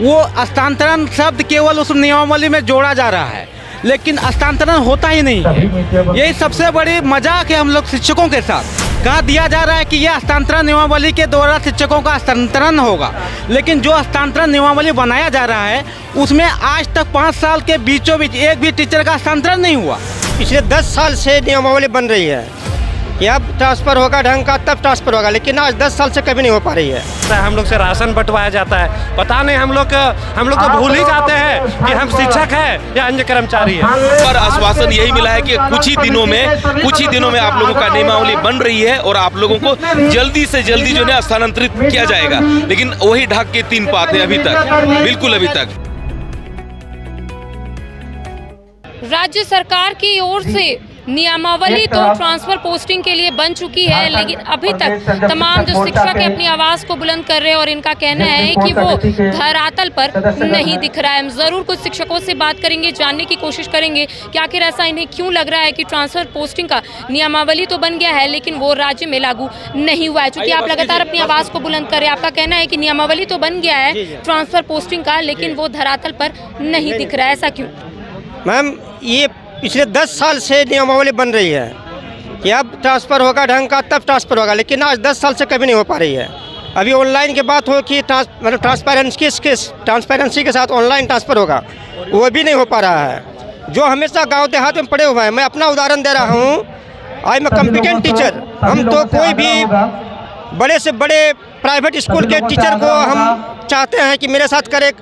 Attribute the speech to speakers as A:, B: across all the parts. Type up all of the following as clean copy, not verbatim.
A: वो हस्तांतरण शब्द केवल उस नियमावली में जोड़ा जा रहा है, लेकिन हस्तांतरण होता ही नहीं है। यही सबसे बड़ी मजाक है हम लोग शिक्षकों के साथ। कहा दिया जा रहा है कि यह हस्तांतरण नियमावली के द्वारा शिक्षकों का हस्तांतरण होगा, लेकिन जो हस्तांतरण नियमावली बनाया जा रहा है उसमें आज तक 5 साल के बीचों बीच एक भी टीचर का हस्तांतरण नहीं हुआ।
B: पिछले 10 साल से नियमावली बन रही है कि अब ट्रांसफ़र होगा ढंग का तब ट्रांसफ़र होगा, लेकिन आज 10 साल से कभी नहीं हो पा रही है।
C: हम लोग से राशन बंटवाया जाता है, पता नहीं हम लोग तो भूल ही जाते हैं कि हम शिक्षक हैं या अन्य कर्मचारी हैं।
D: पर आश्वासन यही मिला है कि कुछ ही दिनों में आप लोगों का नियमावली बन रही है और आप लोगों को जल्दी से जल्दी जो है स्थानांतरित किया जाएगा, लेकिन वही ढाक के 3 बातें अभी तक, बिल्कुल अभी तक।
E: राज्य सरकार की ओर से नियमावली तो ट्रांसफर पोस्टिंग के लिए बन चुकी है, लेकिन अभी तक तमाम जो शिक्षक है अपनी आवाज़ को बुलंद कर रहे हैं और इनका कहना है कि वो धरातल पर नहीं दिख रहा है। हम ज़रूर कुछ शिक्षकों से बात करेंगे, जानने की कोशिश करेंगे कि आखिर ऐसा इन्हें क्यों लग रहा है कि ट्रांसफर पोस्टिंग का नियमावली तो बन गया है लेकिन वो राज्य में लागू नहीं हुआ है। चूँकि आप लगातार अपनी आवाज़ को बुलंद कर रहे हैं, आपका कहना है कि नियमावली तो बन गया है ट्रांसफर पोस्टिंग का, लेकिन वो धरातल पर नहीं दिख रहा है, ऐसा क्यों?
B: मैम, ये पिछले 10 साल से नियमावली बन रही है कि अब ट्रांसफ़र होगा ढंग का तब ट्रांसफ़र होगा, लेकिन आज 10 साल से कभी नहीं हो पा रही है। अभी ऑनलाइन की बात हो कि ट्रांसपेरेंसी के साथ ऑनलाइन ट्रांसफ़र होगा, वो भी नहीं हो पा रहा है। जो हमेशा गांव देहात में पड़े हुए हैं, मैं अपना उदाहरण दे रहा हूँ। I am competent teacher. हम तो कोई भी बड़े से बड़े प्राइवेट स्कूल के टीचर को हम चाहते हैं कि मेरे साथ करे,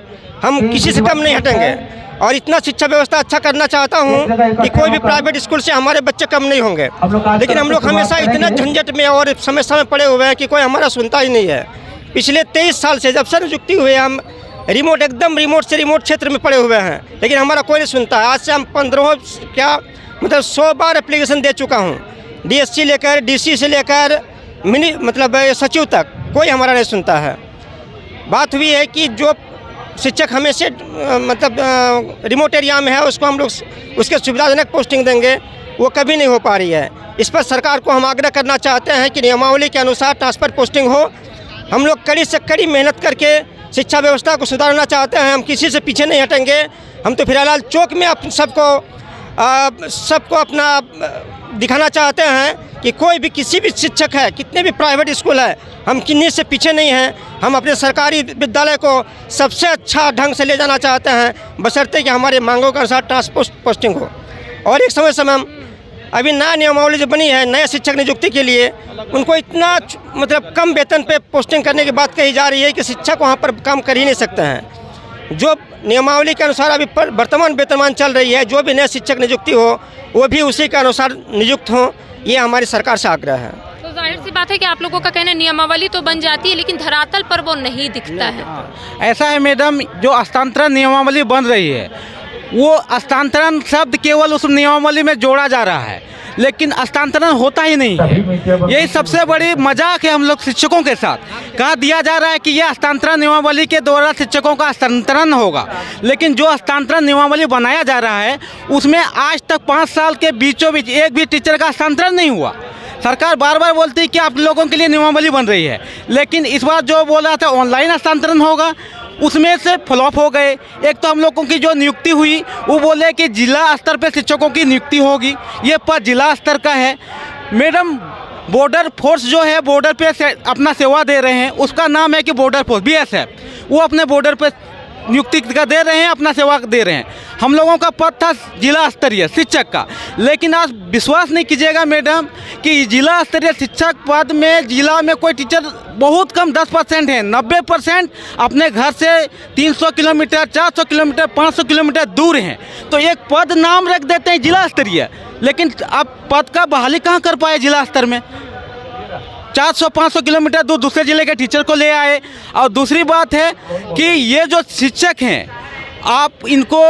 B: हम किसी से कम नहीं हटेंगे और इतना शिक्षा व्यवस्था अच्छा करना चाहता हूँ कि कोई भी प्राइवेट स्कूल से हमारे बच्चे कम नहीं होंगे, लेकिन हम लोग हमेशा इतना झंझट में और समस्या में पड़े हुए हैं कि कोई हमारा सुनता ही नहीं है। पिछले 23 साल से जब से नियुक्ति हुई हम एकदम रिमोट क्षेत्र में पड़े हुए हैं, लेकिन हमारा कोई नहीं सुनता है। आज से हम 100 बार एप्लीकेशन दे चुका हूँ, DSC लेकर DC से लेकर सचिव तक, कोई हमारा नहीं सुनता है। बात हुई है कि जो शिक्षक हमें से रिमोट एरिया में है उसको हम लोग उसके सुविधाजनक पोस्टिंग देंगे, वो कभी नहीं हो पा रही है। इस पर सरकार को हम आग्रह करना चाहते हैं कि नियमावली के अनुसार ट्रांसफ़र पोस्टिंग हो। हम लोग कड़ी से कड़ी मेहनत करके शिक्षा व्यवस्था को सुधारना चाहते हैं, हम किसी से पीछे नहीं हटेंगे। हम तो फिलहाल चौक में सबको अपना दिखाना चाहते हैं कि कोई भी किसी भी शिक्षक है, कितने भी प्राइवेट स्कूल है, हम किन्हीं से पीछे नहीं हैं। हम अपने सरकारी विद्यालय को सबसे अच्छा ढंग से ले जाना चाहते हैं, बशर्ते कि हमारे मांगों के अनुसार ट्रांसफर पोस्टिंग हो। और एक समय अभी नया नियमावली जो बनी है नए शिक्षक नियुक्ति के लिए, उनको इतना कम वेतन पे पोस्टिंग करने की बात कही जा रही है कि शिक्षक वहाँ पर काम कर ही नहीं सकते हैं। जो नियमावली के अनुसार अभी वर्तमान वेतनमान चल रही है, जो भी नए शिक्षक नियुक्ति हो वो भी उसी के अनुसार नियुक्त हों, ये हमारी सरकार से आग्रह है।
E: तो जाहिर सी बात है कि आप लोगों का कहना है नियमावली तो बन जाती है लेकिन धरातल पर वो नहीं दिखता है।
A: ऐसा है मैडम, जो हस्तांतरण नियमावली बन रही है वो हस्तांतरण शब्द केवल उस नियमावली में जोड़ा जा रहा है, लेकिन हस्तांतरण होता ही नहीं है। यही सबसे बड़ी मजाक है हम लोग शिक्षकों के साथ। कहा दिया जा रहा है कि यह हस्तांतरण नियमावली के द्वारा शिक्षकों का हस्तांतरण होगा, लेकिन जो हस्तांतरण नियमावली बनाया जा रहा है उसमें आज तक 5 साल के बीचों बीच एक भी टीचर का हस्तांतरण नहीं हुआ। सरकार बार बार बोलती है कि आप लोगों के लिए नियमावली बन रही है, लेकिन इस बार जो बोल रहा था ऑनलाइन हस्तांतरण होगा उसमें से फ्लॉप हो गए। एक तो हम लोगों की जो नियुक्ति हुई वो बोले कि जिला स्तर पे शिक्षकों की नियुक्ति होगी, ये पद जिला स्तर का है। मैडम, बॉर्डर फोर्स जो है बॉर्डर पे अपना सेवा दे रहे हैं, उसका नाम है कि बॉर्डर फोर्स BSF, वो अपने बॉर्डर पे नियुक्ति का दे रहे हैं, अपना सेवा दे रहे हैं। हम लोगों का पद था जिला स्तरीय शिक्षक का, लेकिन आज विश्वास नहीं कीजिएगा मैडम कि जिला स्तरीय शिक्षक पद में जिला में कोई टीचर बहुत कम 10% है। 90% अपने घर से 300 किलोमीटर, 400 किलोमीटर, 500 किलोमीटर दूर हैं। तो एक पद नाम रख देते हैं जिला स्तरीय, लेकिन अब पद का बहाली कहाँ कर पाए जिला स्तर में। 400-500 किलोमीटर दूर दूसरे ज़िले के टीचर को ले आए। और दूसरी बात है कि ये जो शिक्षक हैं, आप इनको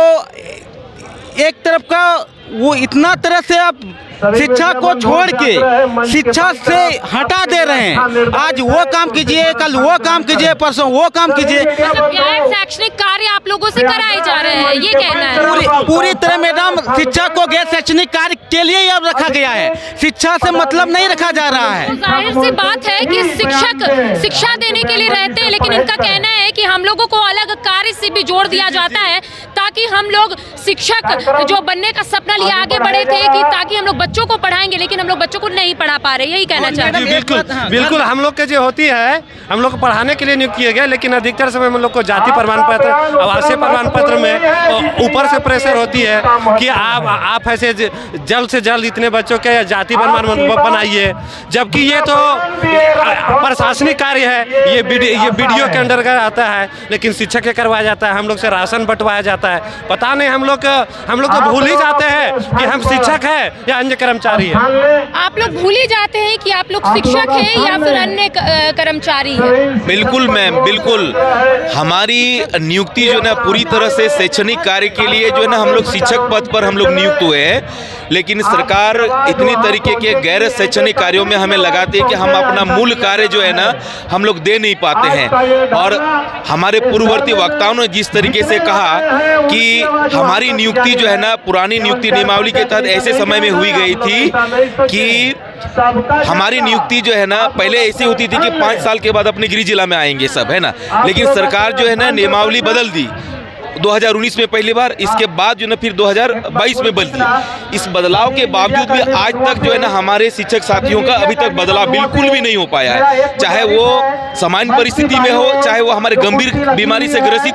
A: एक तरफ का वो इतना तरह से आप शिक्षा को छोड़ के शिक्षा से हटा दे रहे हैं। आज वो काम कीजिए, कल वो काम कीजिए, परसों वो काम कीजिए।
E: मतलब गैर शैक्षणिक कार्य आप लोगों से कराए जा रहे हैं, ये कहना है?
A: पूरी तरह मैडम शिक्षा को गैर शैक्षणिक कार्य के लिए ही अब रखा गया है, शिक्षा से मतलब नहीं रखा जा रहा है।
E: तो जाहिर सी बात है कि शिक्षक शिक्षा देने के लिए रहते हैं, लेकिन इनका कहना है कि हम लोगों को अलग कार्य से भी जोड़ दिया जाता है ताकि हम लोग शिक्षक जो बनने का सपना लिए आगे बढ़े थे कि ताकि हम लोग बच्चों को पढ़ाएंगे, लेकिन हम लोग बच्चों को नहीं पढ़ा पा रहे, यही कहना चाहते हैं।
C: बिल्कुल बिल्कुल, हम लोग के जो होती है हम लोग को पढ़ाने के लिए नियुक्त किए गए, लेकिन अधिकतर समय हम लोग को जाति प्रमाण पत्र, आवासीय प्रमाण पत्र में ऊपर से प्रेशर होती है कि आप ऐसे जल्द से जल्द इतने बच्चों के जाति प्रमाण बनाइए, जबकि ये तो प्रशासनिक कार्य है, ये बीडीओ के अंडर का आता है, लेकिन शिक्षक के करवाया जाता है, हम लोग से राशन बंटवाया जाता है। पता नहीं हम लोग तो भूल ही जाते हैं कि हम शिक्षक है या अन्य कर्मचारी है।
E: आप लोग भूल ही जाते हैं कि आप लोग शिक्षक हैं या फिर अन्य कर्मचारी हैं।
D: बिल्कुल मैम, बिल्कुल। हमारी नियुक्ति जो है ना पूरी तरह से शैक्षणिक कार्य के लिए जो है ना हम लोग शिक्षक पद पर हम लोग नियुक्त हुए हैं, लेकिन सरकार इतनी तरीके के गैर शैक्षणिक कार्यों में हमें लगाती है कि हम अपना मूल कार्य जो है ना हम लोग दे नहीं पाते हैं। और हमारे पूर्ववर्ती वक्ताओं ने जिस तरीके से कहा कि हमारी नियुक्ति जो है ना पुरानी नियुक्ति नियमावली के तहत ऐसे समय में हुई गई थी कि हमारी नियुक्ति जो है ना पहले ऐसी होती थी कि 5 साल के बाद अपने गृह जिला में आएंगे सब, है ना, लेकिन सरकार जो है ना नियमावली बदल दी 2019 में पहली बार, इसके बाद जो है ना फिर 2022 में बदली। इस बदलाव के बावजूद भी आज तक जो है ना हमारे शिक्षक साथियों का अभी तक बदलाव बिल्कुल भी नहीं हो पाया है, चाहे वो सामान्य परिस्थिति में हो, चाहे वो हमारे गंभीर बीमारी से ग्रसित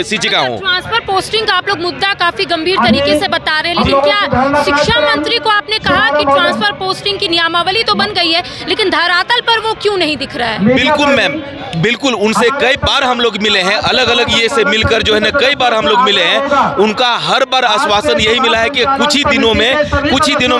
D: शिक्षिका हो।
E: ट्रांसफर पोस्टिंग का आप लोग मुद्दा काफी गंभीर तरीके से बता रहे हैं, लेकिन क्या शिक्षा मंत्री को आपने कहा कि ट्रांसफर पोस्टिंग की नियमावली तो बन गई है, लेकिन धरातल पर वो क्यों नहीं दिख रहा है?
D: बिल्कुल मैम, बिल्कुल। उनसे कई बार हम लोग मिले हैं, अलग अलग ये से मिलकर जो है ना कई बार हम लोग मिले हैं। उनका हर बार आश्वासन यही मिला है कि कुछ ही दिनों में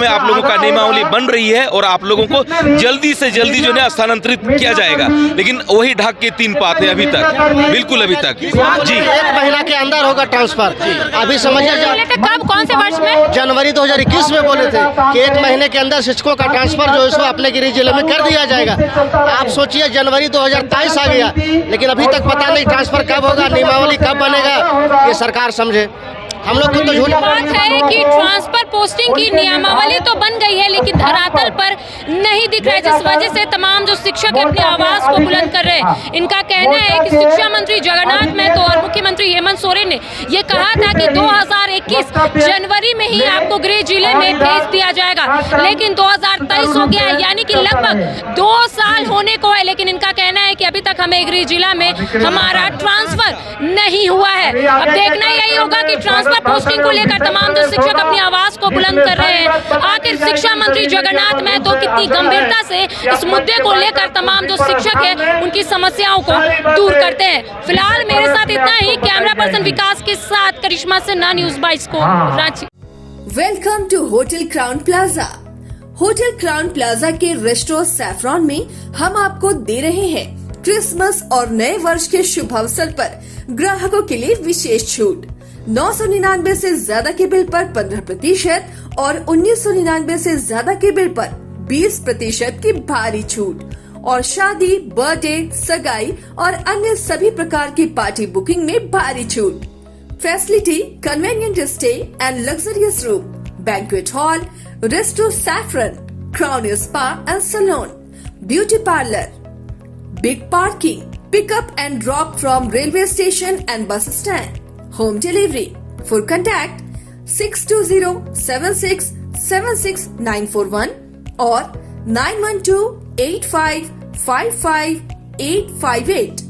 D: आप लोगों का नियमावली बन रही है और आप लोगों को जल्दी से जल्दी जो है स्थानांतरित किया जाएगा, लेकिन वही ढक के 3 पाते अभी तक, बिल्कुल अभी तक। जी,
F: 1 महीना के अंदर होगा ट्रांसफर। अभी समझिए
E: कब, कौन से वर्ष में?
F: जनवरी 2021 में बोले थे कि 1 महीने के अंदर शिक्षकों का ट्रांसफर जो है अपने गृह जिले में कर दिया जाएगा। आप सोचिए जनवरी 2023 आ गया, लेकिन अभी तक पता नहीं ट्रांसफर कब होगा, नियमावली कब बनेगा, ये सरकार समझे। हम लोग को तो झूठ
E: बात है कि ट्रांसफर पोस्टिंग की नियमावली तो बन गई है, लेकिन धरातल पर नहीं दिख रहा है, जिस वजह से तमाम जो शिक्षक अपनी आवाज को बुलंद कर रहे हैं। इनका कहना है कि शिक्षा मंत्री जगन्नाथ महतो और मुख्यमंत्री हेमंत सोरेन ने ये कहा था कि 2021 जनवरी में ही आपको गृह जिले में भेज दिया जाएगा, लेकिन 2023 हो गया है, यानी कि लगभग 2 साल होने को है, लेकिन इनका कहना है कि अभी तक हमें गृह जिला में हमारा ट्रांसफर नहीं हुआ है। अब देखना यही होगा कि ट्रांसफर पोस्टिंग को लेकर तमाम जो शिक्षक अपनी आवाज को बुलंद कर रहे हैं, आखिर शिक्षा मंत्री जगन्नाथ महतो कितनी गंभीरता से इस मुद्दे को लेकर तमाम जो शिक्षक है उनकी समस्याओं को दूर करते हैं। फिलहाल मेरे साथ इतना ही। कैमरा पर्सन विकास के साथ करिश्मा सिन्हा, न्यूज़ 22 को Ranchi.
G: Welcome to hotel Crowne Plaza. Hotel Crowne Plaza के रेस्टोरेंट सैफरॉन में हम आपको दे रहे हैं क्रिसमस और नए वर्ष के शुभ अवसर पर ग्राहकों के लिए विशेष छूट। 999 से ज्यादा के बिल पर 15% और 1999 से ज्यादा के बिल पर 20% की भारी छूट, और शादी, बर्थडे, सगाई और अन्य सभी प्रकार की पार्टी बुकिंग में भारी छूट। Facility, convenient stay and luxurious room, banquet hall, resto saffron, Crowne spa and salon, beauty parlour, big parking, pickup and drop from railway station and bus stand, home delivery. For contact 620-7676-941 और 912-8555-858।